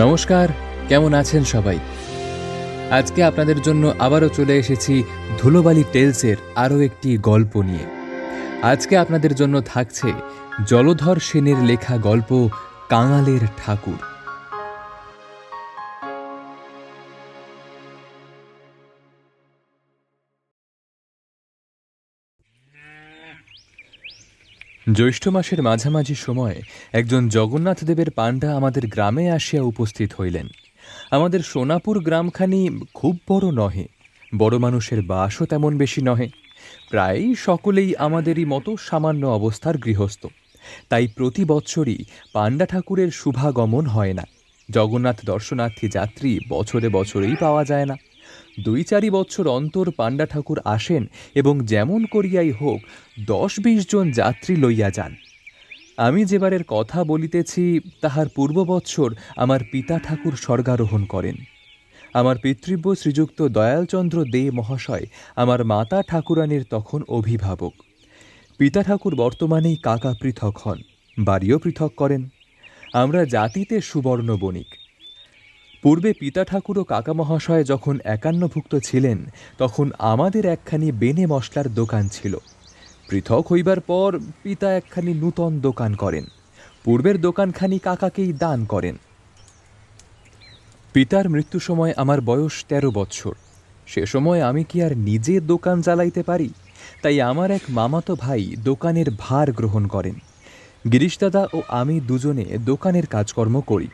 নমস্কার, কেমন আছেন সবাই? আজকে আপনাদের জন্য আবারও চলে এসেছি ধুলোবালি টেলসের আরও একটি গল্প নিয়ে। আজকে আপনাদের জন্য থাকছে জলধর সেনের লেখা গল্প কাঙালের ঠাকুর। জ্যৈষ্ঠ মাসের মাঝামাঝি সময়ে একজন জগন্নাথ দেবের পাণ্ডা আমাদের গ্রামে আসিয়া উপস্থিত হইলেন। আমাদের সোনাপুর গ্রামখানি খুব বড় নহে, বড় মানুষের বাসও তেমন বেশি নহে। প্রায় সকলেই আমাদেরই মতো সামান্য অবস্থার গৃহস্থ। তাই প্রতি বৎসরই পাণ্ডা ঠাকুরের শুভাগমন হয় না। জগন্নাথ দর্শনার্থী যাত্রী বছরে বছরেই পাওয়া যায় না। ২-৪ বৎসর অন্তর পাণ্ডা ঠাকুর আসেন এবং যেমন করিয়াই হোক ১০-২০ জন যাত্রী লইয়া যান। আমি যেবারের কথা বলিতেছি তাহার পূর্ব বৎসর আমার পিতা ঠাকুর স্বর্গারোহণ করেন। আমার পিতৃব্য শ্রীযুক্ত দয়ালচন্দ্র দে মহাশয় আমার মাতা ঠাকুরানীর তখন অভিভাবক। পিতা ঠাকুর বর্তমানেই কাকা পৃথক হন, বাড়িও পৃথক করেন। আমরা জাতিতে সুবর্ণ বণিক। পূর্বে পিতা ঠাকুর ও কাকা মহাশয় যখন একান্নভুক্ত ছিলেন তখন আমাদের একখানি বেনে মশলার দোকান ছিল। পৃথক হইবার পর পিতা একখানি নূতন দোকান করেন। পূর্বের দোকানখানি কাকাকেই দান করেন। পিতার মৃত্যু সময় আমার বয়স ১৩ বৎসর। সে সময় আমি কি আর নিজে দোকান চালাইতে পারি? তাই আমার এক মামাতো ভাই দোকানের ভার গ্রহণ করেন। গিরিশদাদা ও আমি দুজনে দোকানের কাজকর্ম করি।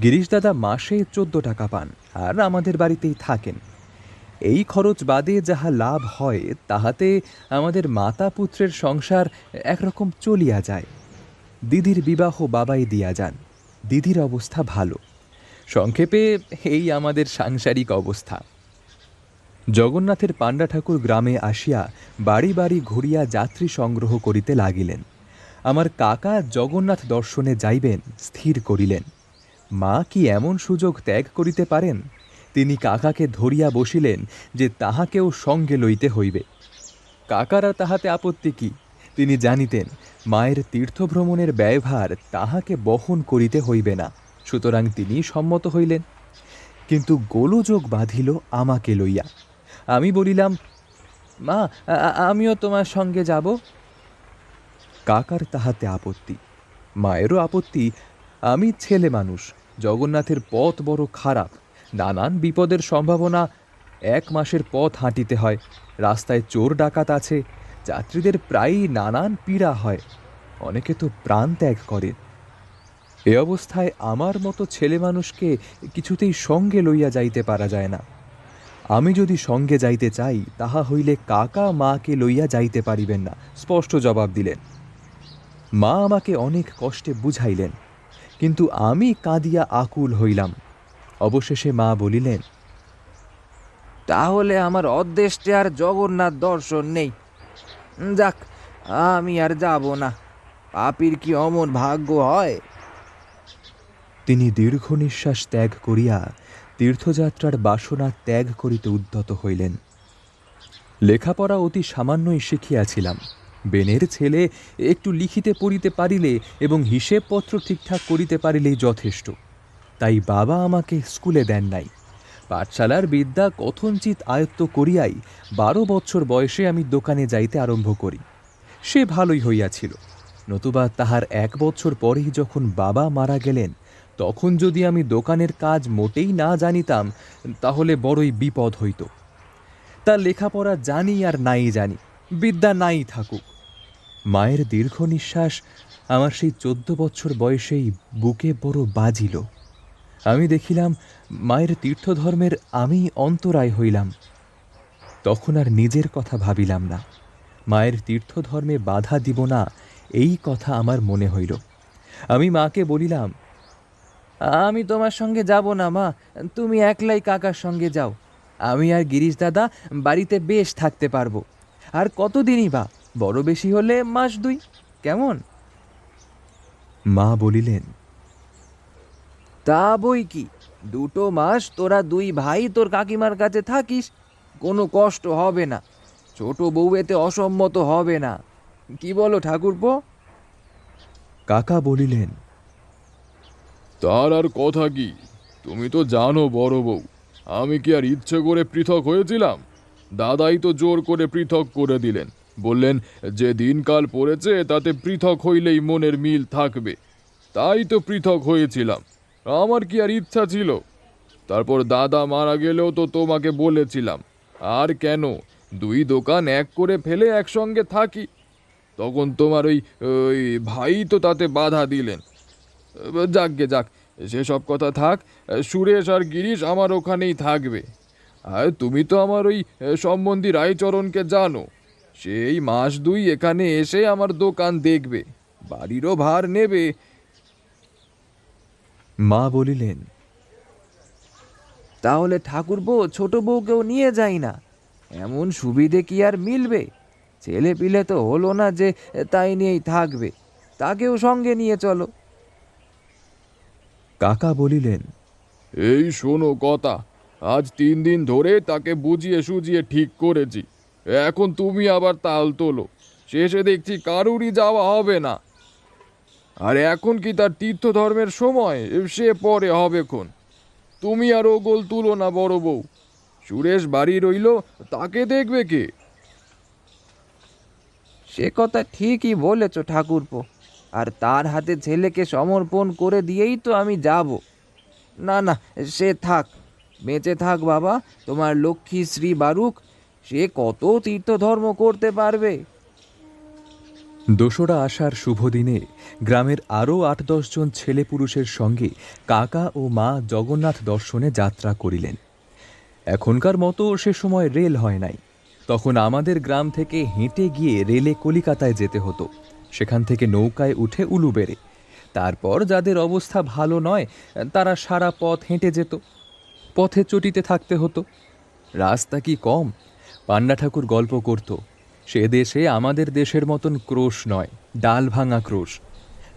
গিরিশদাদা মাসে ১৪ টাকা পান আর আমাদের বাড়িতেই থাকেন। এই খরচ বাদে যাহা লাভ হয় তাহাতে আমাদের মাতা পুত্রের সংসার একরকম চলিয়া যায়। দিদির বিবাহ বাবাই দিয়া যান। দিদির অবস্থা ভালো। সংক্ষেপে এই আমাদের সাংসারিক অবস্থা। জগন্নাথের পাণ্ডা ঠাকুর গ্রামে আসিয়া বাড়ি বাড়ি ঘুরিয়া যাত্রী সংগ্রহ করিতে লাগিলেন। আমার কাকা জগন্নাথ দর্শনে যাইবেন স্থির করিলেন। মা কি এমন সুযোগ ত্যাগ করিতে পারেন? তিনি কাকাকে ধরিয়া বসিলেন যে তাহাকেও সঙ্গে লইতে হইবে। কাকারা তাহাতে আপত্তি কি? তিনি জানিতেন মায়ের তীর্থভ্রমণের ব্যয়ভার তাহাকে বহন করিতে হইবে না, সুতরাং তিনি সম্মত হইলেন। কিন্তু গোলযোগ বাঁধিল আমাকে লইয়া। আমি বলিলাম, মা, আমিও তোমার সঙ্গে যাব। কাকার তাহাতে আপত্তি, মায়েরও আপত্তি। আমি ছেলে মানুষ, জগন্নাথের পথ বড় খারাপ, নানান বিপদের সম্ভাবনা। ১ মাসের পথ হাঁটিতে হয়, রাস্তায় চোর ডাকাত আছে, যাত্রীদের প্রায়ই নানান পীড়া হয়, অনেকে তো প্রাণ ত্যাগ করে। এ অবস্থায় আমার মতো ছেলে মানুষকে কিছুতেই সঙ্গে লইয়া যাইতে পারা যায় না। আমি যদি সঙ্গে যাইতে চাই তাহা হইলে কাকা মাকে লইয়া যাইতে পারিবেন না, স্পষ্ট জবাব দিলেন। মা আমাকে অনেক কষ্টে বুঝাইলেন, কিন্তু আমি কাঁদিয়া আকুল হইলাম। অবশেষে মা বলিলেন, তাহলে আমার অদ্দেষ্টে আর জগন্নাথ দর্শন নেই। যাক, আমি আর যাব না। পাপীর কি অমন ভাগ্য হয়? তিনি দীর্ঘ নিঃশ্বাস ত্যাগ করিয়া তীর্থযাত্রার বাসনা ত্যাগ করিতে উদ্যত হইলেন। লেখাপড়া অতি সামান্যই শিখিয়াছিলাম। বেনের ছেলে একটু লিখিতে পড়িতে পারিলে এবং হিসেবপত্র ঠিকঠাক করিতে পারিলেই যথেষ্ট। তাই বাবা আমাকে স্কুলে দেন নাই। পাঠশালার বিদ্যা কথঞ্চিত আয়ত্ত করিয়াই ১২ বৎসর বয়সে আমি দোকানে যাইতে আরম্ভ করি। সে ভালোই হইয়াছিল, নতুবা তাহার ১ বৎসর পরেই যখন বাবা মারা গেলেন তখন যদি আমি দোকানের কাজ মোটেই না জানিতাম তাহলে বড়ই বিপদ হইত। তা লেখাপড়া জানি আর নাই জানি, বিদ্যা নাই থাকুক। মায়ের দীর্ঘ নিঃশ্বাস আমার সেই ১৪ বৎসর বয়সেই বুকে বড় বাজিল। আমি দেখিলাম মায়ের তীর্থধর্মের আমি অন্তরায় হইলাম। তখন আর নিজের কথা ভাবিলাম না, মায়ের তীর্থধর্মে বাধা দিব না এই কথা আমার মনে হইল। আমি মাকে বলিলাম, আমি তোমার সঙ্গে যাব না মা, তুমি একলাই কাকার সঙ্গে যাও। আমি আর গিরিশ দাদা বাড়িতে বেশ থাকতে পারবো। আর কতদিনই বা, বড় বেশি হলে ১ মাস ২, কেমন? মা বলিলেন, তা বই কি, ২ মাস তোরা ২ ভাই তোর কাকিমার কাছে থাকিস, কোনো কষ্ট হবে না। ছোট বউ এতে অসম্মত হবে না। কি বলো ঠাকুরপো? কাকা বলিলেন, তার আর কথা কি, তুমি তো জানো বড় বউ, আমি কি আর ইচ্ছে করে পৃথক হয়েছিলাম? দাদাই তো জোর করে পৃথক করে দিলেন। বললেন যে দিনকাল পড়েছে তাতে পৃথক হইলেই মনের মিল থাকবে। তাই তো পৃথক হয়েছিলাম। আমার কি আর ইচ্ছা ছিল? তারপর দাদা মারা গেলেও তো তোমাকে বলেছিলাম, আর কেন, দুই দোকান এক করে ফেলে একসঙ্গে থাকি। তখন তোমার ওই ওই ভাই তো তাতে বাধা দিলেন। যাকগে যাক, সেসব কথা থাক। সুরেশ আর গিরিশ আমার ওখানেই থাকবে। আর তুমি তো আমার ওই সম্বন্ধী রায়চরণকে জানো। সেই মাস দুই এখানে এসে আমার দোকান দেখবে, বাড়িরও ভার নেবে। মা বলিলেন, তাহলে ঠাকুরপো ছোট বউকেও নিয়ে যাই না? এমন সুবিধে কি আর মিলবে? ছেলে পিলে তো হলো না যে তাই নিয়েই থাকবে, তাকেও সঙ্গে নিয়ে চলো। কাকা বলিলেন, এই শোনো কথা, আজ 3 দিন ধরে তাকে বুঝিয়ে সুজিয়ে ঠিক করেছি। এখন তুমি আবার তাল তোলো। শেষে দেখছি কারুরই যাওয়া হবে না। আর এখন কি তার তীর্থধর্মের সময়? সে পরে হবেক্ষণ। তুমি আর গোল তুলো না বড় বউ। সুরেশ বাড়ি রইল, তাকে দেখবে কে? সে কথা ঠিকই বলেছ ঠাকুরপো, আর তার হাতে ছেলেকে সমর্পণ করে দিয়েই তো আমি যাব। না না, সে থাক, বেঁচে থাক বাবা, তোমার লক্ষ্মী শ্রী বারুক, সে কত তীর্থধর্ম করতে পারবে। দোসরা আষাঢ় শুভ দিনে গ্রামের আরও ৮-১০ জন ছেলে পুরুষের সঙ্গে কাকা ও মা জগন্নাথ দর্শনে যাত্রা করিলেন। এখনকার মতো সে সময় রেল হয় নাই। তখন আমাদের গ্রাম থেকে হেঁটে গিয়ে রেলে কলিকাতায় যেতে হতো। সেখান থেকে নৌকায় উঠে উলুবেড়ে। তারপর যাদের অবস্থা ভালো নয় তারা সারা পথ হেঁটে যেত। পথে চটিতে থাকতে হতো। রাস্তা কি কম? পান্না ঠাকুর গল্প করত, সে দেশে আমাদের দেশের মতন ক্রোশ নয়, ডাল ভাঙা ক্রোশ।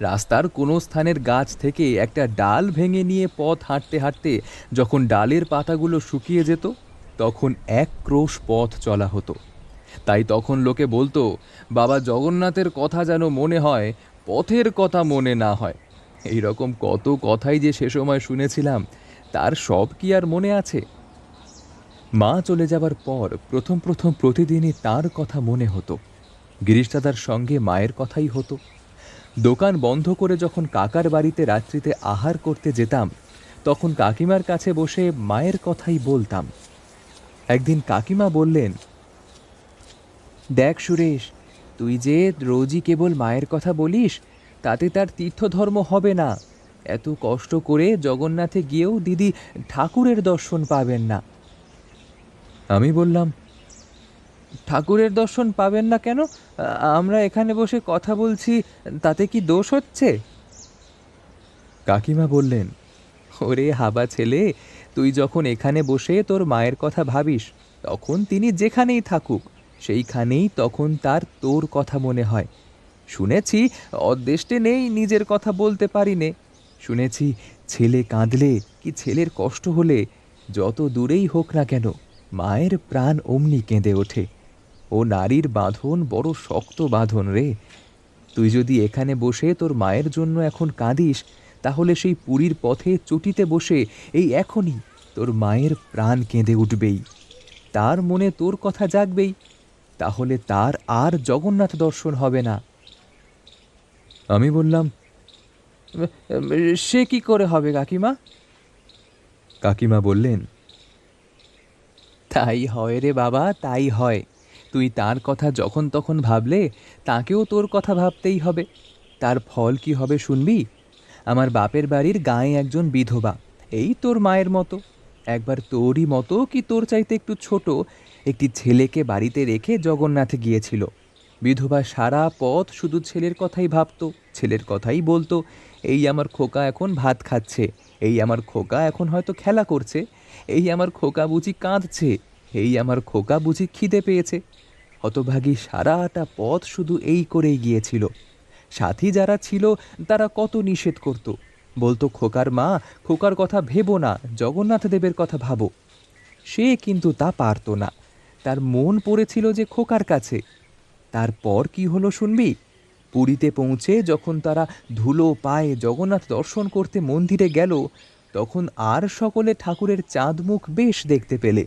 রাস্তার কোনো স্থানের গাছ থেকে একটা ডাল ভেঙে নিয়ে পথ হাঁটতে হাঁটতে যখন ডালের পাতাগুলো শুকিয়ে যেত, তখন 1 ক্রোশ পথ চলা হতো। তাই তখন লোকে বলতো, বাবা জগন্নাথের কথা যেন মনে হয়, পথের কথা মনে না হয়। এই রকম কত কথাই যে সে সময় শুনেছিলাম, তার সব কি আর মনে আছে? মা চলে যাবার পর প্রথম প্রথম প্রতিদিনই তার কথা মনে হতো। গিরিশ দাদার সঙ্গে মায়ের কথাই হতো। দোকান বন্ধ করে যখন কাকার বাড়িতে রাত্রিতে আহার করতে যেতাম, তখন কাকিমার কাছে বসে মায়ের কথাই বলতাম। একদিন কাকিমা বললেন, দেখ সুরেশ, তুই যে রোজই কেবল মায়ের কথা বলিস, তাতে তার তীর্থধর্ম হবে না। এত কষ্ট করে জগন্নাথে গিয়েও দিদি ঠাকুরের দর্শন পাবেন না। আমি বললাম, ঠাকুরের দর্শন পাবেন না কেন? আমরা এখানে বসে কথা বলছি, তাতে কি দোষ হচ্ছে? কাকিমা বললেন, ওরে হাবা ছেলে, তুই যখন এখানে বসে তোর মায়ের কথা ভাবিস, তখন তিনি যেখানেই থাকুক সেইখানেই তখন তার তোর কথা মনে হয়। শুনেছি অদেষ্টে নেই নিজের কথা বলতে পারি নে। শুনেছি ছেলে কাঁদলে কি ছেলের কষ্ট হলে যত দূরেই হোক না কেন, মায়ের প্রাণ অমনি কেঁদে ওঠে। ও নারীর বাঁধন বড় শক্ত বাঁধন রে। তুই যদি এখানে বসে তোর মায়ের জন্য এখন কাঁদিস, তাহলে সেই পুরীর পথে চটিতে বসে এই এখনই তোর মায়ের প্রাণ কেঁদে উঠবেই। তার মনে তোর কথা জাগবেই। তাহলে তার আর জগন্নাথ দর্শন হবে না। আমি বললাম, সে কি করে হবে কাকিমা? কাকিমা বললেন, তাই হয় রে বাবা, তাই হয়। তুই তার কথা যখন তখন ভাবলে তাকেও তোর কথা ভাবতেই হবে। তার ফল কি হবে শুনবি? আমার বাপের বাড়ির গাঁয়ে একজন বিধবা, এই তোর মায়ের মতো, একবার তোরই মতো কি তোর চাইতে একটু ছোট একটি ছেলেকে বাড়িতে রেখে জগন্নাথে গিয়েছিল। বিধবা সারা পথ শুধু ছেলের কথাই ভাবতো, ছেলের কথাই বলতো। এই আমার খোকা এখন ভাত খাচ্ছে, এই আমার খোকা এখন হয়তো খেলা করছে, এই আমার খোকা বুঝি কাঁদছে, এই আমার খোকা বুঝি খিদে পেয়েছে। হতভাগী সারাটা পথ শুধু এই করেই গিয়েছিল। সাথী যারা ছিল তারা কত নিষেধ করত, বলতো খোকার মা, খোকার কথা ভেবো না, জগন্নাথ দেবের কথা ভাবো। সে কিন্তু তা পারত না, তার মন পড়েছিল যে খোকার কাছে। তারপর কি হলো শুনবি? পুরীতে পৌঁছে যখন তারা ধুলো পায়ে জগন্নাথ দর্শন করতে মন্দিরে গেল, তখন আর সকলে ঠাকুরের চাঁদ মুখ বেশ দেখতে পেলে,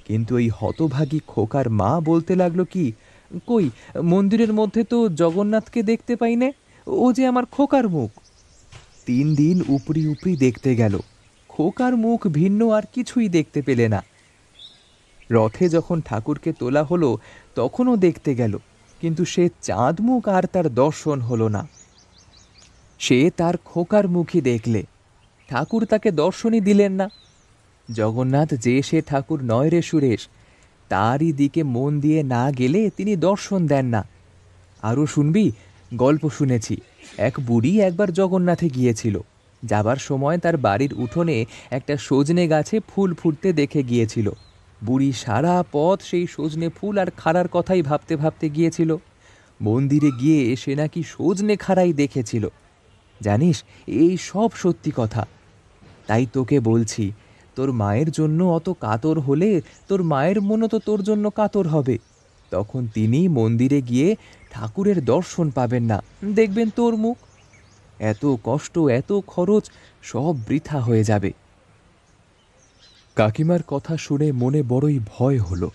কিন্তু এই হতভাগী খোকার মা বলতে লাগলো কি, কই, মন্দিরের মধ্যে তো জগন্নাথকে দেখতে পাইনে, ও যে আমার খোকার মুখ। 3 দিন উপরি উপরি দেখতে গেল, খোকার মুখ ভিন্ন আর কিছুই দেখতে পেলে না। রথে যখন ঠাকুরকে তোলা হলো তখনও দেখতে গেল, কিন্তু সে চাঁদ মুখ আর তার দর্শন হলো না। সে তার খোকার মুখই দেখলে, ঠাকুর তাকে দর্শনই দিলেন না। জগন্নাথ যে সে ঠাকুর নয় রে সুরেশ, তারই দিকে মন দিয়ে না গেলে তিনি দর্শন দেন না। আরও শুনবি, গল্প শুনেছি, এক বুড়ি একবার জগন্নাথে গিয়েছিল। যাবার সময় তার বাড়ির উঠোনে একটা সজনে গাছে ফুল ফুটতে দেখে গিয়েছিল। বুড়ি সারা পথ সেই সজনে ফুল আর খাড়ার কথাই ভাবতে ভাবতে গিয়েছিল। মন্দিরে গিয়ে সে নাকি সজনে খাড়াই দেখেছিল। জানিস, এই সব সত্যি কথা। তাই তোকে বলছি, তোর মায়ের জন্য অত কাতর হলে তোর মায়ের মনও তো তোর জন্য কাতর হবে। তখন তিনি মন্দিরে গিয়ে ঠাকুরের দর্শন পাবেন না, দেখবেন তোর মুখ। এত কষ্ট, এত খরচ সব বৃথা হয়ে যাবে। কাকিমার কথা শুনে মনে বড়ই ভয় হলো।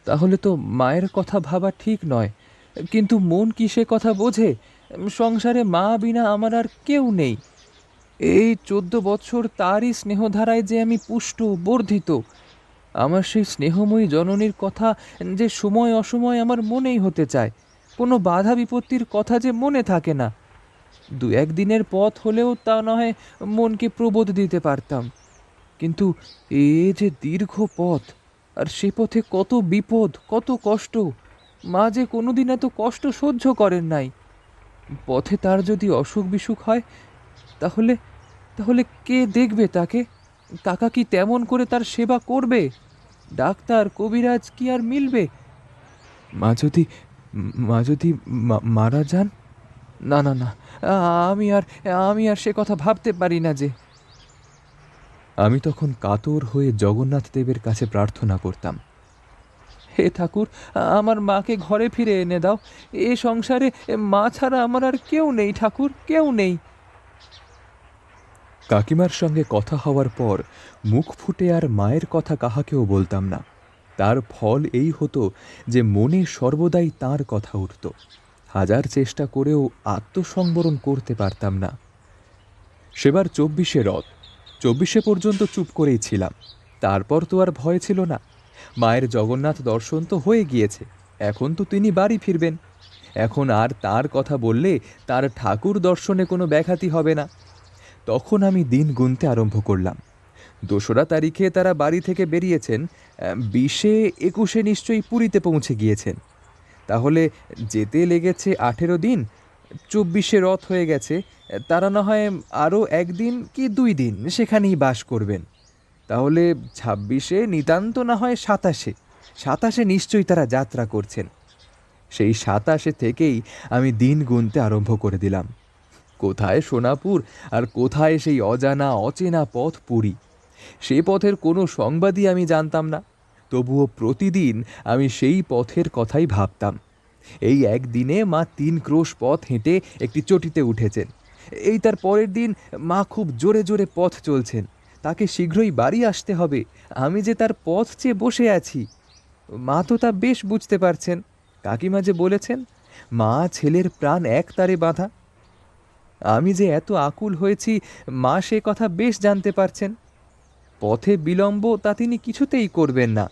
তাহলে তো মায়ের কথা ভাবা ঠিক নয়, কিন্তু মন কি সে কথা বোঝে? সংসারে মা বিনা আমার আর কেউ নেই। এই 14 বছর তারই স্নেহধারায় যে আমি পুষ্ট বর্ধিত। আমার সেই স্নেহময়ী জননীর কথা যে সময় অসময় আমার মনেই হতে চায়, কোনো বাধা বিপত্তির কথা যে মনে থাকে না। 2-1 দিনের পথ হলেও তা না হয় মনকে প্রবোধ দিতে পারতাম, কিন্তু এ যে দীর্ঘ পথ, আর সে পথে কত বিপদ, কত কষ্ট। মা যে কোনোদিন এত কষ্ট সহ্য করেন নাই। পথে তার যদি অসুখ বিসুখ হয়, তাহলে তাহলে কে দেখবে তাকে? কাকা কি তেমন করে তার সেবা করবে? ডাক্তার কবিরাজ কি আর মিলবে? মা যদি মা যদি মারা যান? না না না, আমি আর আমি আর সে কথা ভাবতে পারি না যে। আমি তখন কাতর হয়ে জগন্নাথ দেবের কাছে প্রার্থনা করতাম, হে ঠাকুর, আমার মাকে ঘরে ফিরে এনে দাও। এ সংসারে মা ছাড়া আমার আর কেউ নেই ঠাকুর, কেউ নেই। কাকিমার সঙ্গে কথা হওয়ার পর মুখ ফুটে আর মায়ের কথা কাহাকেও বলতাম না। তার ফল এই হতো যে মনে সর্বদাই তার কথা উঠত। হাজার চেষ্টা করেও আত্মসংবরণ করতে পারতাম না। সেবার 24শে রথ, 24শে পর্যন্ত চুপ করেই ছিলাম। তারপর তো আর ভয় ছিল না। মায়ের জগন্নাথ দর্শন তো হয়ে গিয়েছে, এখন তো তিনি বাড়ি ফিরবেন। এখন আর তার কথা বললে তার ঠাকুর দর্শনে কোনো ব্যাঘাতি হবে না। তখন আমি দিন গুনতে আরম্ভ করলাম। 2রা তারিখে তারা বাড়ি থেকে বেরিয়েছেন, 20-এ 21-এ নিশ্চয়ই পুরীতে পৌঁছে গিয়েছেন। তাহলে যেতে লেগেছে 18 দিন, 24শে রথ হয়ে গেছে। তারা না হয় আরও 1 দিন কি 2 দিন সেখানেই বাস করবেন। তাহলে 26-এ নিতান্ত না হয় 27-এ নিশ্চয়ই তারা যাত্রা করছেন। সেই 27-এ থেকেই আমি দিন গুনতে আরম্ভ করে দিলাম। কোথায় সোনাপুর আর কোথায় সেই অজানা অচেনা পথ পুরী, সে পথের কোনো সংবাদই আমি জানতাম না। তবুও প্রতিদিন আমি সেই পথের কথাই ভাবতাম। এই একদিনে মা 3 ক্রোশ পথ হেঁটে একটি চটিতে উঠেছেন। এই তার পরের দিন মা খুব জোরে জোরে পথ চলছেন, তাকে শীঘ্রই বাড়ি আসতে হবে। আমি যে তার পথ চেয়ে বসে আছি। মা তো তা বেশ বুঝতে পারছেন। কাকিমা যে বলেছেন, মা ছেলের প্রাণ এক তারে বাঁধা। আমি যে এত আকুল হয়েছি, মা সে কথা বেশ জানতে পারছেন। পথে বিলম্ব তা তিনি কিছুতেই করবেন না।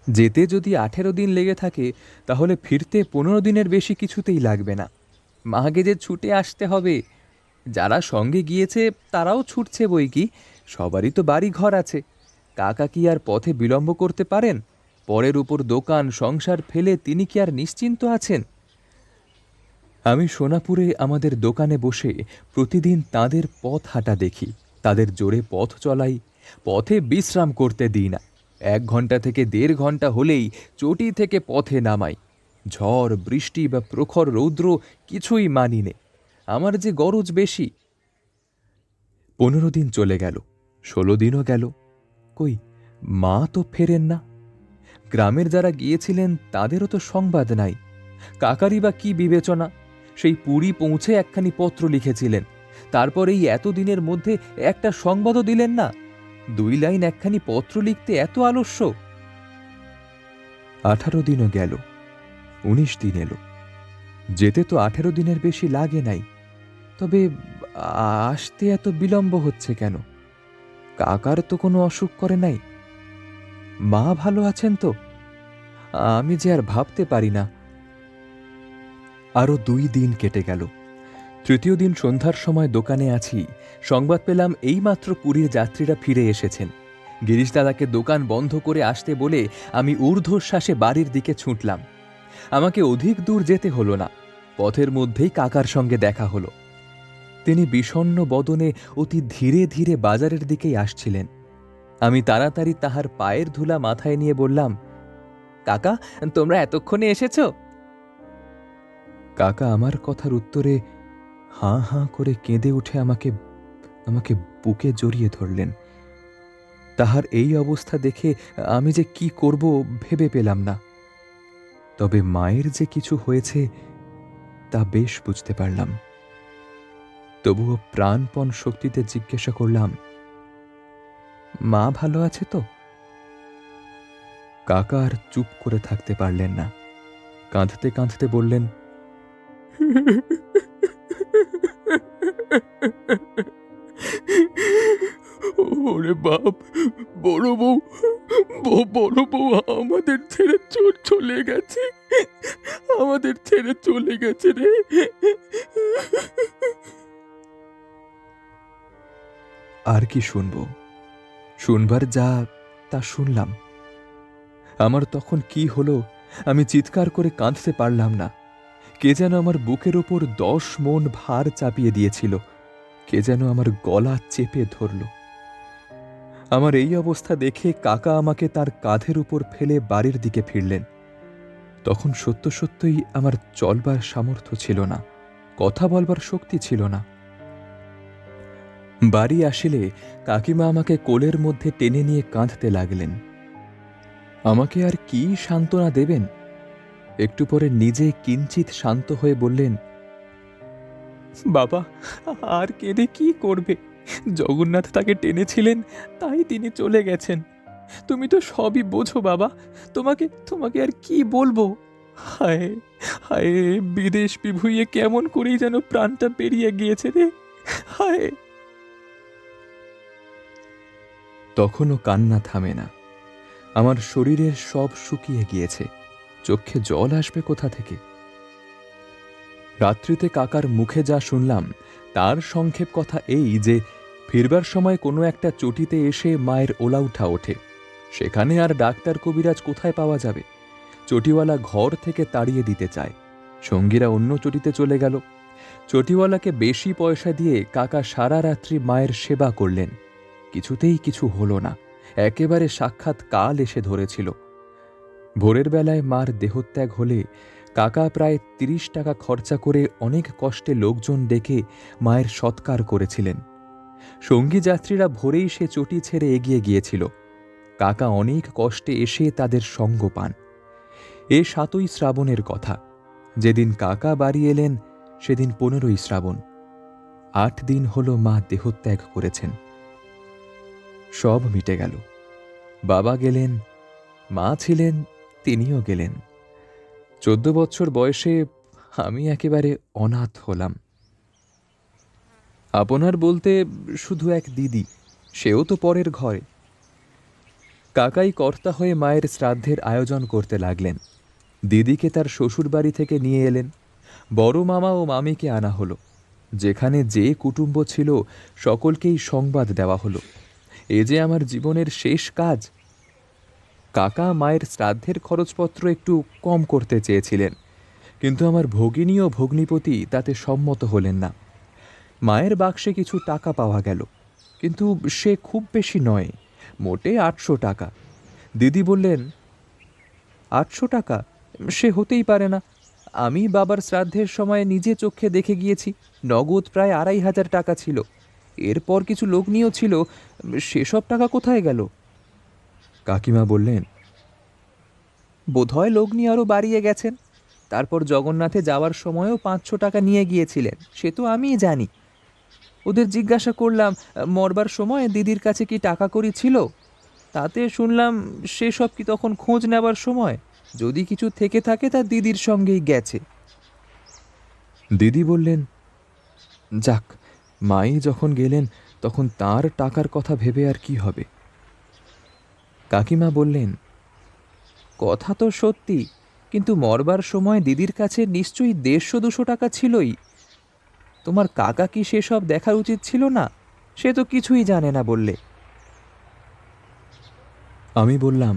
যেতে যদি 18 দিন লেগে থাকে, তাহলে ফিরতে 15 দিনের বেশি কিছুতেই লাগবে না। মাকে যে ছুটে আসতে হবে। যারা সঙ্গে গিয়েছে তারাও ছুটছে বই কি, সবারই তো বাড়ি ঘর আছে। কাকা কি আর পথে বিলম্ব করতে পারেন? পরের উপর দোকান সংসার ফেলে তিনি কি আর নিশ্চিন্ত আছেন? আমি সোনাপুরে আমাদের দোকানে বসে প্রতিদিন তাদের পথ হাঁটা দেখি, তাদের জোরে পথ চলাই, পথে বিশ্রাম করতে দিই না। 1 ঘন্টা থেকে 1.5 ঘন্টা হলেই চটি থেকে পথে নামাই। ঝড় বৃষ্টি বা প্রখর রৌদ্র কিছুই মানি নে, আমার যে গরজ বেশি। 15 দিন চলে গেল, 16 দিনও গেল, কই মা তো ফেরেন না। গ্রামের যারা গিয়েছিলেন তাদেরও তো সংবাদ নাই। কাকারই বা কি বিবেচনা? সেই পুরী পৌঁছে একখানি পত্র লিখেছিলেন, তারপর এই এত দিনের মধ্যে একটা সংবাদও দিলেন না। 2 লাইন একখানি পত্র লিখতে এত আলস্য। 18 দিনও গেল, 19 দিন এলো। যেতে তো 18 দিনের বেশি লাগে নাই, তবে আসতে এত বিলম্ব হচ্ছে কেন? কাকার তো কোনো অসুখ করে নাই? মা ভালো আছেন তো? আমি যে আর ভাবতে পারি না। আরো 2 দিন কেটে গেল। তৃতীয় দিন সন্ধ্যার সময় দোকানে আছি, সংবাদ পেলাম এইমাত্র পুরীর যাত্রীরা ফিরে এসেছেন। গিরিশ দাদাকে দোকান বন্ধ করে আসতে বলে আমি ঊর্ধ্বশ্বাসে বাড়ির দিকে ছুটলাম। আমাকে অধিক দূর যেতে হলো না, পথের মধ্যেই কাকার সঙ্গে দেখা হলো। তিনি বিষণ্ণ বদনে অতি ধীরে ধীরে বাজারের দিকেই আসছিলেন। আমি তাড়াতাড়ি তাহার পায়ের ধুলা মাথায় নিয়ে বললাম, কাকা, তোমরা এতক্ষণে এসেছ? কাকা আমার কথার উত্তরে হাঁ হাঁ করে কেঁদে উঠে আমাকে আমাকে বুকে জড়িয়ে ধরলেন। তাহার এই অবস্থা দেখে আমি যে কি করব ভেবে পেলাম না। তবে মায়ের যে কিছু হয়েছে তা বেশ বুঝতে পারলাম। তবুও প্রাণপণ শক্তিতে জিজ্ঞাসা করলাম, মা ভালো আছে তো? কাকা আর চুপ করে থাকতে পারলেন না। কাঁদতে কাঁদতে বললেন, ওরে বাপ, বড় বউ, বড় বউ আমাদের ছেড়ে চলে গেছে, আমাদের ছেড়ে চলে গেছে রে। আর কি শুনব? শুনবার যা তা শুনলাম। আমার তখন কি হলো আমি চিৎকার করে কাঁদতে পারলাম না। কে যেন আমার বুকের ওপর 10 মণ ভার চাপিয়ে দিয়েছিল। কে যেন আমার গলা চেপে ধরল। আমার এই অবস্থা দেখে কাকা আমাকে তার কাঁধের উপর ফেলে বাড়ির দিকে ফিরলেন। তখন সত্য সত্যই আমার চলবার সামর্থ্য ছিল না, কথা বলবার শক্তি ছিল না। বাড়ি আসিলে কাকিমা আমাকে কোলের মধ্যে টেনে নিয়ে কাঁদতে লাগলেন। আমাকে আর কি সান্ত্বনা দেবেন? একটু পরে নিজে কিঞ্চিত শান্ত হয়ে বললেন, বাবা, আর কেঁদে কি করবে? জগন্নাথ তাকে টেনেছিলেন, তাই তিনি চলে গেছেন। তুমি তো সবই বোঝো বাবা, তোমাকে তোমাকে আর কি বলবো? হায় হায়, বিদেশ বিভুঁইয়ে কেমন করেই যেন প্রাণটা বেরিয়ে গিয়েছে রে, হায়। তখনও কান্না থামে না। আমার শরীরের সব শুকিয়ে গিয়েছে, চোখে জল আসবে কোথা থেকে? রাত্রিতে কাকার মুখে যা শুনলাম তার সংক্ষেপ কথা এই যে, ফিরবার সময় কোনো একটা চটিতে এসে মায়ের ওলাউঠা ওঠে। সেখানে আর ডাক্তার কবিরাজ কোথায় পাওয়া যাবে? চটিওয়ালা ঘর থেকে তাড়িয়ে দিতে চায়। সঙ্গীরা অন্য চটিতে চলে গেল। চটিওয়ালাকে বেশি পয়সা দিয়ে কাকা সারা রাত্রি মায়ের সেবা করলেন। কিছুতেই কিছু হলো না, একেবারে সাক্ষাৎ কাল এসে ধরেছিল। ভোরের বেলায় মার দেহত্যাগ হলে কাকা প্রায় 30 টাকা খরচা করে অনেক কষ্টে লোকজন ডেকে মায়ের সৎকার করেছিলেন। সঙ্গী যাত্রীরা ভোরেই সে চটি ছেড়ে এগিয়ে গিয়েছিল। কাকা অনেক কষ্টে এসে তাদের সঙ্গ পান। এ 7ই শ্রাবণের কথা। যেদিন কাকা বাড়ি এলেন সেদিন 15ই শ্রাবণ। 8 দিন হলো মা দেহত্যাগ করেছেন। সব মিটে গেল। বাবা গেলেন, মা ছিলেন, তিনিও গেলেন। 14 বছর বয়সে আমি একেবারে অনাথ হলাম। আপনার বলতে শুধু এক দিদি, সেও তো পরের ঘরে। কাকাই কর্তা হয়ে মায়ের শ্রাদ্ধের আয়োজন করতে লাগলেন। দিদিকে তার শ্বশুর বাড়ি থেকে নিয়ে এলেন। বড় মামা ও মামিকে আনা হলো। যেখানে যে কুটুম্ব ছিল সকলকেই সংবাদ দেওয়া হলো। এ যে আমার জীবনের শেষ কাজ। কাকা মায়ের শ্রাদ্ধের খরচপত্র একটু কম করতে চেয়েছিলেন, কিন্তু আমার ভগিনী ও ভগ্নিপতি তাতে সম্মত হলেন না। মায়ের বাক্সে কিছু টাকা পাওয়া গেল, কিন্তু সে খুব বেশি নয়, মোটে 800 টাকা। দিদি বললেন, 800 টাকা? সে হতেই পারে না। আমি বাবার শ্রাদ্ধের সময় নিজে চোখে দেখে গিয়েছি, নগদ প্রায় 2500 টাকা ছিল। এরপর কিছু লগ্নিও ছিল, সেসব টাকা কোথায় গেল? কাকিমা বললেন, বোধহয় লগ্নি আরও বাড়িয়ে গেছেন। তারপর জগন্নাথে যাওয়ার সময়ও 500 টাকা নিয়ে গিয়েছিলেন, সে তো আমিই জানি। ওদের জিজ্ঞাসা করলাম মরবার সময় দিদির কাছে কি টাকা কড়ি ছিল। তাতে শুনলাম সেসব কি তখন খোঁজ নেবার সময়, যদি কিছু থেকে থাকে তা দিদির সঙ্গেই গেছে। দিদি বললেন, যাক, মাই যখন গেলেন তখন তার টাকার কথা ভেবে আর কি হবে। কাকিমা বললেন, কথা তো সত্যি, কিন্তু মরবার সময় দিদির কাছে নিশ্চয়ই 150-200 টাকা ছিলই। তোমার কাকা কি সেসব দেখার উচিত ছিল না? সে তো কিছুই জানে না বললে। আমি বললাম,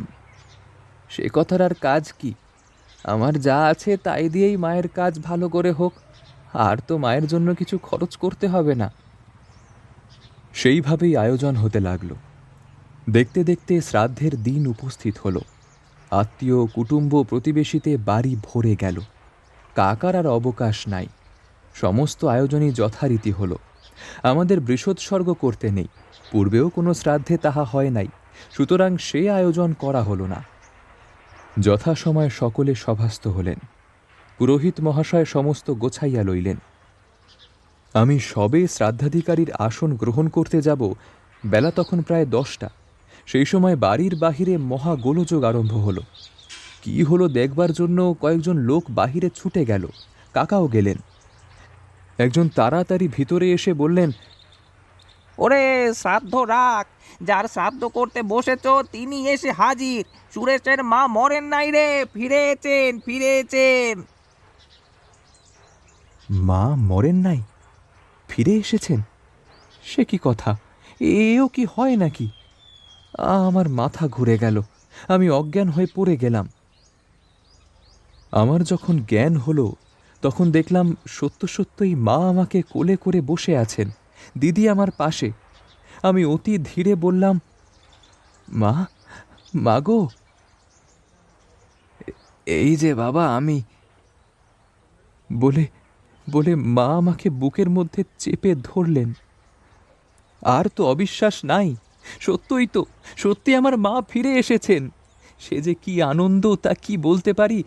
সে কথার আর কাজ কি, আমার যা আছে তাই দিয়েই মায়ের কাজ ভালো করে হোক, আর তো মায়ের জন্য কিছু খরচ করতে হবে না। সেইভাবেই আয়োজন হতে লাগলো। দেখতে দেখতে শ্রাদ্ধের দিন উপস্থিত হলো। আত্মীয় কুটুম্ব প্রতিবেশীতে বাড়ি ভরে গেল। কাকার আর অবকাশ নাই। সমস্ত আয়োজনই যথারীতি হলো। আমাদের বৃষোৎসর্গ করতে নেই, পূর্বেও কোনো শ্রাদ্ধে তাহা হয় নাই, সুতরাং সে আয়োজন করা হলো না। যথাসময়ে সকলে সভাস্থ হলেন। পুরোহিত মহাশয় সমস্ত গোছাইয়া লইলেন। আমি সবে শ্রাদ্ধাধিকারীর আসন গ্রহণ করতে যাব, বেলা তখন প্রায় 10টা। সেই সময় বাড়ির বাহিরে মহা গোলযোগ আরম্ভ হলো। কি হলো দেখবার জন্য কয়েকজন লোক বাহিরে ছুটে গেল। কাকাও গেলেন। একজন তাড়াতাড়ি ভিতরে এসে বললেন, ওরে শ্রাদ্ধ রাখ, যার শ্রাদ্ধ করতে বসেছ তিনি এসে হাজির। সুরেশের মা মরেন নাই রে, ফিরেছেন ফিরেছেন। মা মরেন নাই, ফিরে এসেছেন? সে কি কথা, এও কি হয় নাকি? আমার মাথা ঘুরে গেল, আমি অজ্ঞান হয়ে পড়ে গেলাম। আমার যখন জ্ঞান হলো তখন দেখলাম সত্য সত্যই মা আমাকে কোলে করে বসে আছেন, দিদি আমার পাশে। আমি অতি ধীরে বললাম, মা, মাগো। এই যে বাবা আমি। বলে বলে মা আমাকে বুকের মধ্যে চেপে ধরলেন। আর তো অবিশ্বাস নাই, সত্যই তো, সত্যি আমার মা ফিরে এসেছেন। সে যে কি আনন্দ তা কি বলতে পারি।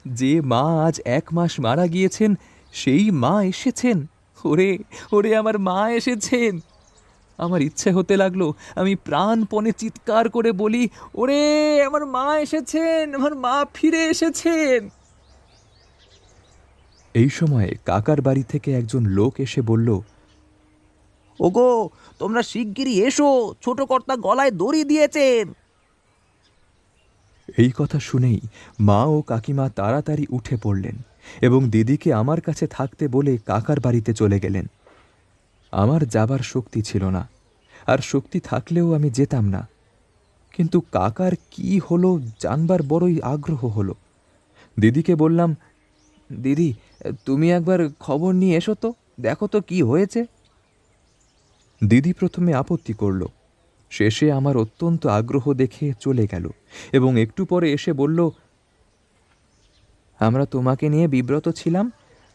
যে মা আজ 1 মাস মারা গিয়েছেন, সেই মা এসেছেন। ওরে ওরে, আমার মা এসেছেন। আমার ইচ্ছে হতে লাগলো আমি প্রাণপণে চিৎকার করে বলি, ওরে আমার মা এসেছেন, আমার মা ফিরে এসেছেন। এই সময়ে কাকার বাড়ি থেকে একজন লোক এসে বলল, ওগো, তোমরা শিগগিরই এসো, ছোট কর্তা গলায় দড়ি দিয়েছেন। এই কথা শুনেই মা ও কাকিমা তাড়াতাড়ি উঠে পড়লেন এবং দিদিকে আমার কাছে থাকতে বলে কাকার বাড়িতে চলে গেলেন। আমার যাবার শক্তি ছিল না, আর শক্তি থাকলেও আমি যেতাম না। কিন্তু কাকার কি হলো জানবার বড়ই আগ্রহ হলো। দিদিকে বললাম, দিদি, তুমি একবার খবর নিয়ে এসো তো, দেখো তো কি হয়েছে। দিদি প্রথমে আপত্তি করল, শেষে আমার অত্যন্ত আগ্রহ দেখে চলে গেল এবং একটু পরে এসে বলল, আমরা তোমাকে নিয়ে বিব্রত ছিলাম।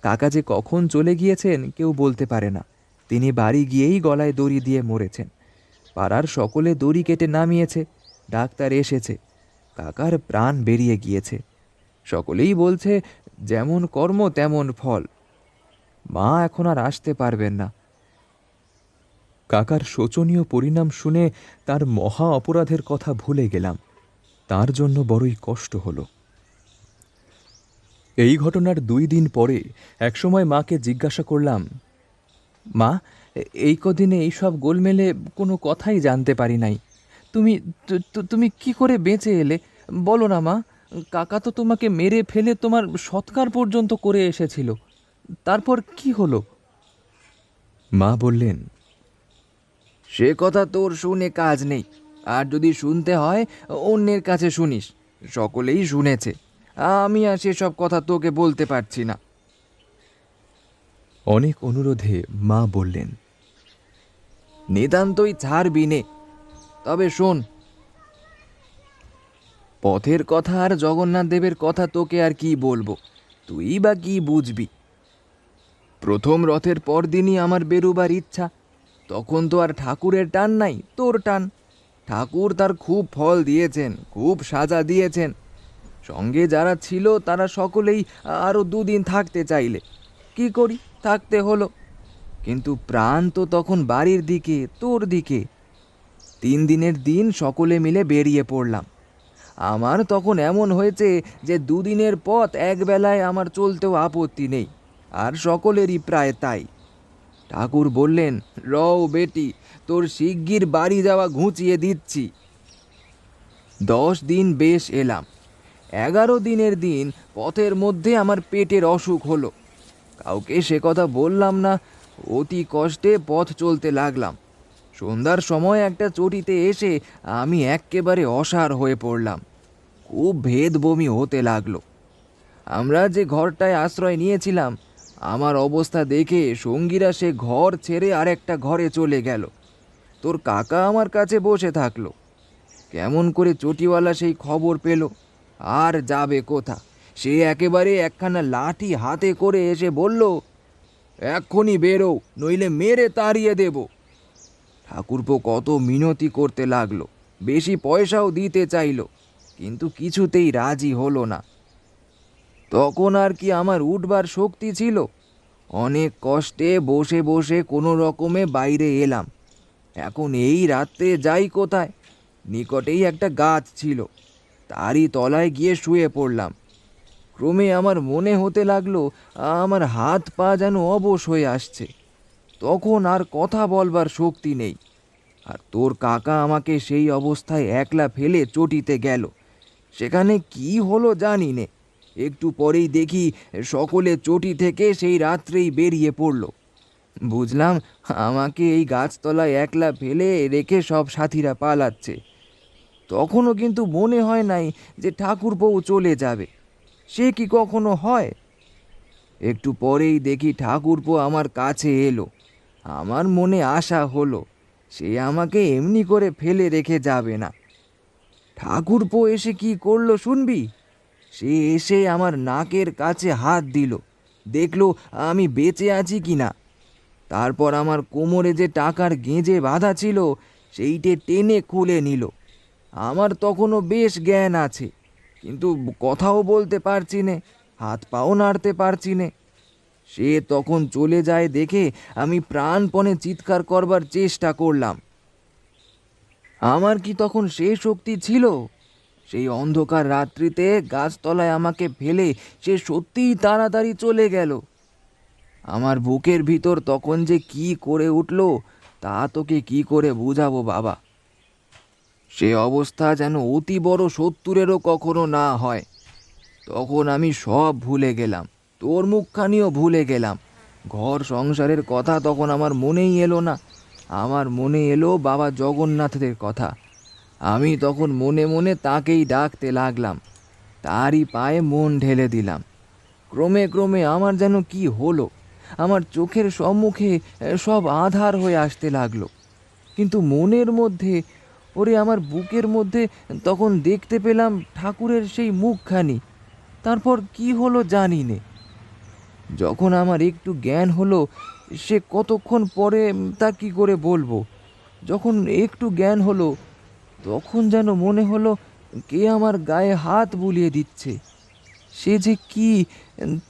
কাকা যে কখন চলে গিয়েছেন কেউ বলতে পারে না। তিনি বাড়ি গিয়েই গলায় দড়ি দিয়ে মরেছেন। পাড়ার সকলে দড়ি কেটে নামিয়েছে, ডাক্তার এসেছে, কাকার প্রাণ বেরিয়ে গিয়েছে। সকলেই বলছে যেমন কর্ম তেমন ফল। মা এখন আর আসতে পারবেন না। কাকার শোচনীয় পরিণাম শুনে তার মহা অপরাধের কথা ভুলে গেলাম। তার জন্য বড়ই কষ্ট হলো। এই ঘটনার 2 দিন পরে একসময় মাকে জিজ্ঞাসা করলাম, মা, এই কদিনে এইসব গোলমেলে কোনো কথাই জানতে পারি নাই। তুমি তুমি কি করে বেঁচে এলে বলো না মা। কাকা তো তোমাকে মেরে ফেলে তোমার সৎকার পর্যন্ত করে এসেছিল, তারপর কি হলো? মা বললেন, সে কথা তোর শুনে কাজ নেই, আর যদি শুনতে হয় অন্যের কাছে শুনিস। সকলেই শুনেছে, আমি আর সেসব কথা তোকে বলতে পারছি না। অনেক অনুরোধে মা বললেন, নিতান্তই ছাড়বি নে। তবে শোন, পথের কথা আর জগন্নাথ দেবের কথা তোকে আর কি বলবো, তুই বা কি বুঝবি। প্রথম রথের পরদিনই আমার বেরোবার ইচ্ছা। তখন তো আর ঠাকুরের টান নাই, তোর টান। ঠাকুর তার খুব ফল দিয়েছেন, খুব সাজা দিয়েছেন। সঙ্গে যারা ছিল তারা সকলেই আরও 2 দিন থাকতে চাইলে। কি করি, থাকতে হলো। কিন্তু প্রাণ তো তখন বাড়ির দিকে, তোর দিকে। 3 দিনের দিন সকলে মিলে বেরিয়ে পড়লাম। আমার তখন এমন হয়েছে যে 2 দিনের পথ একবেলায় আমার চলতেও আপত্তি নেই, আর সকলেরই প্রায় তাই। ঠাকুর বললেন, রও বেটি, তোর শিগগির বাড়ি যাওয়া ঘুচিয়ে দিচ্ছি। 10 দিন বেশ এলাম। 11 দিনের দিন পথের মধ্যে আমার পেটের অসুখ হলো। কাউকে সে কথা বললাম না, অতি কষ্টে পথ চলতে লাগলাম। সন্ধ্যার সময় একটা চটিতে এসে আমি এক্কেবারে অসাড় হয়ে পড়লাম। খুব ভেদ বমি হতে লাগলো। আমরা যে ঘরটায় আশ্রয় নিয়েছিলাম, আমার অবস্থা দেখে সঙ্গীরা সে ঘর ছেড়ে আরেকটা ঘরে চলে গেল। তোর কাকা আমার কাছে বসে থাকলো। কেমন করে চটিওয়ালা সেই খবর পেল? আর যাবে কোথা, সে একেবারে একখানা লাঠি হাতে করে এসে বলল, এক্ষুনি বেরো, নইলে মেরে তাড়িয়ে দেব। ঠাকুরপো কত মিনতি করতে লাগলো, বেশি পয়সাও দিতে চাইলো, কিন্তু কিছুতেই রাজি হলো না। তখন আর কি আমার উঠবার শক্তি ছিল? অনেক কষ্টে বসে বসে কোনো রকমে বাইরে এলাম। এখন এই রাত্রে যাই কোথায়? নিকটেই একটা গাছ ছিল, তারই তলায় গিয়ে শুয়ে পড়লাম। ক্রমে আমার মনে হতে লাগলো আমার হাত পা যেন অবশ হয়ে আসছে। তখন আর কথা বলবার শক্তি নেই। আর তোর কাকা আমাকে সেই অবস্থায় একলা ফেলে চটিতে গেল। সেখানে কি হলো জানি নে। একটু পরেই দেখি সকলে চটি থেকে সেই রাত্রেই বেরিয়ে পড়ল। বুঝলাম আমাকে এই গাছতলায় একলা ফেলে রেখে সব সাথীরা পালাচ্ছে। তখনও কিন্তু মনে হয় নাই যে ঠাকুরপো চলে যাবে। সে কি কখনো হয়? একটু পরেই দেখি ঠাকুরপো আমার কাছে এলো। আমার মনে আশা হলো সে আমাকে এমনি করে ফেলে রেখে যাবে না। ঠাকুরপো এসে কি করলো শুনবি? সে এসে আমার নাকের কাছে হাত দিল, দেখলো আমি বেঁচে আছি কিনা। তারপর আমার কোমরে যে টাকার গেঁজে বাঁধা ছিল সেইটে টেনে খুলে নিল। আমার তখনও বেশ জ্ঞান আছে, কিন্তু কথাও বলতে পারছি নে, হাত পাও নাড়তে পারছি নে। সে তখন চলে যায় দেখে আমি প্রাণপণে চিৎকার করবার চেষ্টা করলাম। আমার কি তখন সে শক্তি ছিল? সেই অন্ধকার রাত্রিতে গাছতলায় আমাকে ফেলে সে সত্যিই তাড়াতাড়ি চলে গেল। আমার বুকের ভিতর তখন যে কি করে উঠল তা তোকে কি করে বুঝাবো বাবা। সে অবস্থা যেন অতি বড় শত্রুরেরও কখনো না হয়। তখন আমি সব ভুলে গেলাম, তোর মুখখানিও ভুলে গেলাম। ঘর সংসারের কথা তখন আমার মনেই এলো না। আমার মনে এলো বাবা জগন্নাথের কথা। আমি তখন মনে মনে তাকেই ডাকতে লাগলাম, তারই পায়ে মন ঢেলে দিলাম। ক্রমে ক্রমে আমার যেন কি হলো, আমার চোখের সম্মুখে সব আঁধার হয়ে আসতে লাগলো। কিন্তু মনের মধ্যে, ওরে আমার বুকের মধ্যে তখন দেখতে পেলাম ঠাকুরের সেই মুখখানি। তারপর কি হলো জানি নে। যখন আমার একটু জ্ঞান হলো, সে কতক্ষণ পরে তা কি করে বলবো। যখন একটু জ্ঞান হলো তখন যেন মনে হলো কে আমার গায়ে হাত বুলিয়ে দিচ্ছে। সে যে কি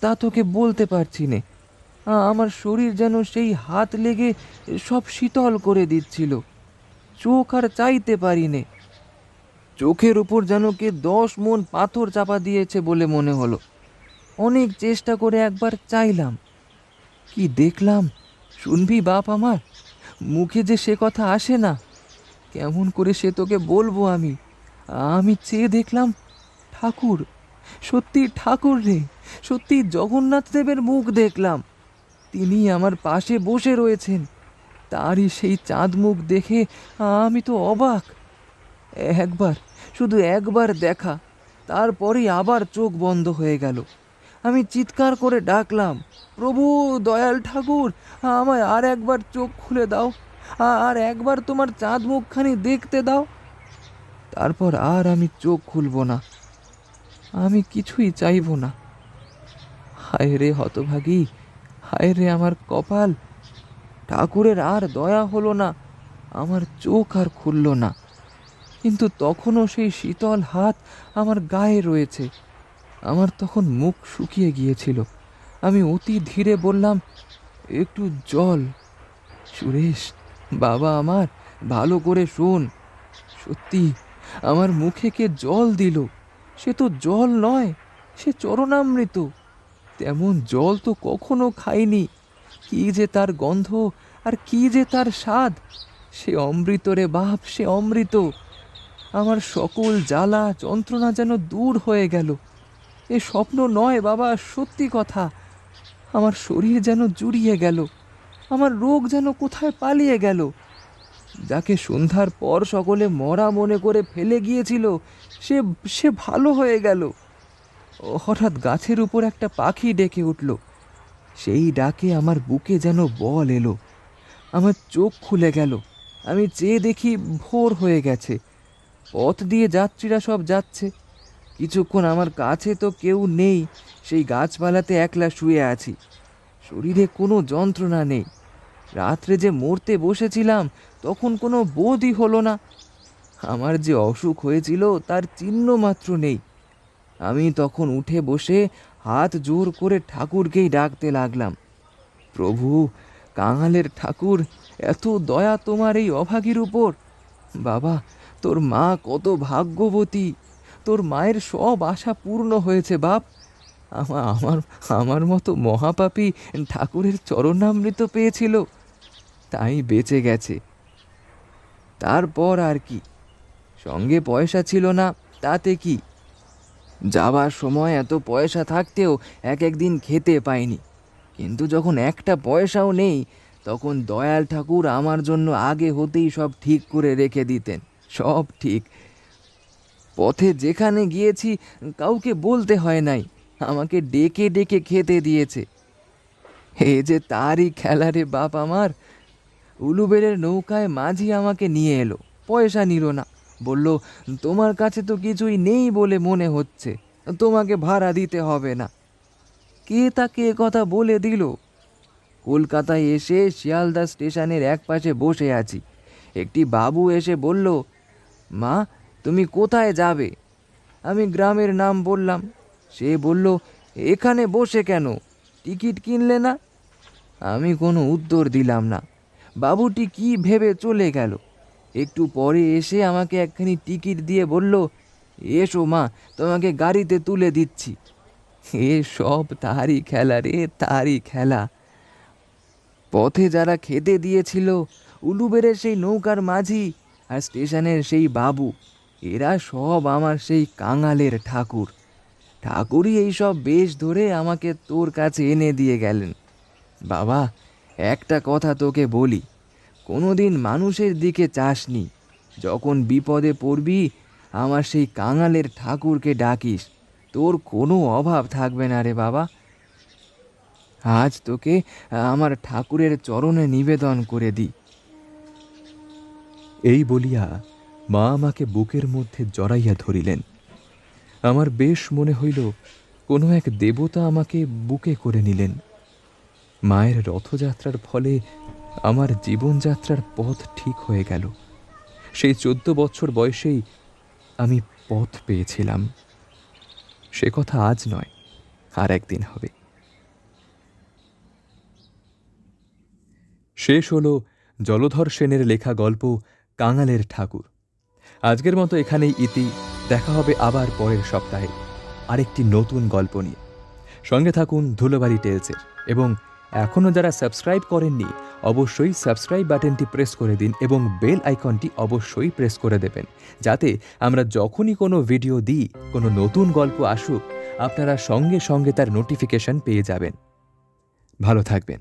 তা তোকে বলতে পারছি নে। আমার শরীর যেন সেই হাত লেগে সব শীতল করে দিচ্ছিল। চোখ আর চাইতে পারি নে। চোখের উপর যেন কে 10 মণ পাথর চাপা দিয়েছে বলে মনে হলো। অনেক চেষ্টা করে একবার চাইলাম, কি দেখলাম শুনবি বাপ আমার? মুখে যে সে কথা আসে না, কেমন করে সে তোকে বলবো আমি? আমি চেয়ে দেখলাম ঠাকুর, সত্যি ঠাকুর রে, সত্যি জগন্নাথ দেবের মুখ দেখলাম। তিনি আমার পাশে বসে রয়েছেন। তারই সেই চাঁদ মুখ দেখে আমি তো অবাক। একবার, শুধু একবার দেখা, তারপরেই আবার চোখ বন্ধ হয়ে গেল। আমি চিৎকার করে ডাকলাম, প্রভু দয়াল ঠাকুর, আমায় আর একবার চোখ খুলে দাও, আর একবার তোমার চাঁদ মুখখানি দেখতে দাও। তারপর আর আমি চোখ খুলব না, আমি কিছুই চাইব না। হায় রে হতভাগী, হায় রে আমার কপাল। ঠাকুরের আর দয়া হলো না, আমার চোখ আর খুলল না। কিন্তু তখনও সেই শীতল হাত আমার গায়ে রয়েছে। আমার তখন মুখ শুকিয়ে গিয়েছিল। আমি অতি ধীরে বললাম, একটু জল। সুরেশ, বাবা আমার, ভালো করে শোন। সত্যি আমার মুখে কে জল দিল, সে তো জল নয়, সে চরণামৃত। তেমন জল তো কখনো খাইনি। কি যে তার গন্ধ, আর কি যে তার স্বাদ! সে অমৃত রে বাপ, সে অমৃত। আমার সকল জ্বালা যন্ত্রণা যেন দূর হয়ে গেল। এ স্বপ্ন নয় বাবা, সত্যি কথা। আমার শরীর যেন জুড়িয়ে গেল, আমার রোগ যেন কোথায় পালিয়ে গেল। যাকে সন্ধ্যার পর সকলে মরা মনে করে ফেলে গিয়েছিল, সে সে ভালো হয়ে গেল। হঠাৎ গাছের উপর একটা পাখি ডেকে উঠল। সেই ডাকে আমার বুকে যেন বল এলো। আমার চোখ খুলে গেল। আমি চেয়ে দেখি ভোর হয়ে গেছে। পথ দিয়ে যাত্রীরা সব যাচ্ছে। কিছুক্ষণ আমার কাছে তো কেউ নেই, সেই গাছপালাতে একলা শুয়ে আছি। শরীরে কোনো যন্ত্রণা নেই। রাত্রে যে মরতে বসেছিলাম, তখন কোনো বোধই হলো না। আমার যে অসুখ হয়েছিল তার চিহ্ন মাত্র নেই। আমি তখন উঠে বসে হাত জোর করে ঠাকুরকেই ডাকতে লাগলাম, প্রভু, কাঙালের ঠাকুর, এত দয়া তোমার এই অভাগীর উপর। বাবা, তোর মা কত ভাগ্যবতী, তোর মায়ের সব আশা পূর্ণ হয়েছে বাপ। আমার আমার মতো মহাপাপী ঠাকুরের চরণামৃত পেয়েছিল, তাই বেঁচে গেছে। তারপর আর কি, সঙ্গে পয়সা ছিল না, তাতে কি? যাবার সময় এত পয়সা থাকতেও এক একদিন খেতে পাইনি। কিন্তু যখন একটা পয়সাও নেই, তখন দয়াল ঠাকুর আমার জন্য আগে হতেই সব ঠিক করে রেখে দিতেন। সব ঠিক। পথে যেখানে গিয়েছি কাউকে বলতে হয় নাই, আমাকে ডেকে ডেকে খেতে দিয়েছে। এ যে তারই খেলা রে বাপ আমার। উলুবেড়ের নৌকায় মাঝি আমাকে নিয়ে এলো, পয়সা নিল না। বলল, তোমার কাছে তো কিছুই নেই বলে মনে হচ্ছে, তোমাকে ভাড়া দিতে হবে না। কে তাকে এ কথা বলে দিল? কলকাতায় এসে শিয়ালদা স্টেশনের এক পাশে বসে আছি। একটি বাবু এসে বলল, মা, তুমি কোথায় যাবে? আমি গ্রামের নাম বললাম। সে বলল, এখানে বসে কেন, টিকিট কিনলে না? আমি কোনো উত্তর দিলাম না। বাবুটি কি ভেবে চলে গেল। একটু পরে এসে আমাকে একখানি টিকিট দিয়ে বলল, এসো মা, তোমাকে গাড়িতে তুলে দিচ্ছি। এ সব তারই খেলা রে, তারই খেলা। পথে যারা খেতে দিয়েছিল, উলুবেড়ের সেই নৌকার মাঝি আর স্টেশনের সেই বাবু, এরা সব আমার সেই কাঙালের ঠাকুর। ঠাকুরই এইসব বেশ ধরে আমাকে তোর কাছে এনে দিয়ে গেলেন। বাবা, একটা কথা তোকে বলি, কোনোদিন মানুষের দিকে চাসনি। যখন বিপদে পড়বি, আমার সেই কাঙালের ঠাকুরকে ডাকিস, তোর কোনো অভাব থাকবে না রে বাবা। আজ তোকে আমার ঠাকুরের চরণে নিবেদন করে দিই। এই বলিয়া মা আমাকে বুকের মধ্যে জড়াইয়া ধরিলেন। আমার বেশ মনে হইল কোনো এক দেবতা আমাকে বুকে করে নিলেন। মায়ের রথযাত্রার ফলে আমার জীবনযাত্রার পথ ঠিক হয়ে গেল। সেই 14 বছর বয়সেই আমি পথ পেয়েছিলাম। সে কথা আজ নয়, আর একদিন হবে। শেষ হলো জলধর সেনের লেখা গল্প কাঙালের ঠাকুর। আজকের মতো এখানেই ইতি। দেখা হবে আবার পরের সপ্তাহে আরেকটি নতুন গল্প নিয়ে। সঙ্গে থাকুন ধুলোবাড়ি টেলসের, এবং এখনও যারা সাবস্ক্রাইব করেননি অবশ্যই সাবস্ক্রাইব বাটনটি প্রেস করে দিন এবং বেল আইকনটি অবশ্যই প্রেস করে দেবেন, যাতে আমরা যখনই কোনো ভিডিও দিই, কোনো নতুন গল্প আসুক, আপনারা সঙ্গে সঙ্গে তার নোটিফিকেশন পেয়ে যাবেন। ভালো থাকবেন।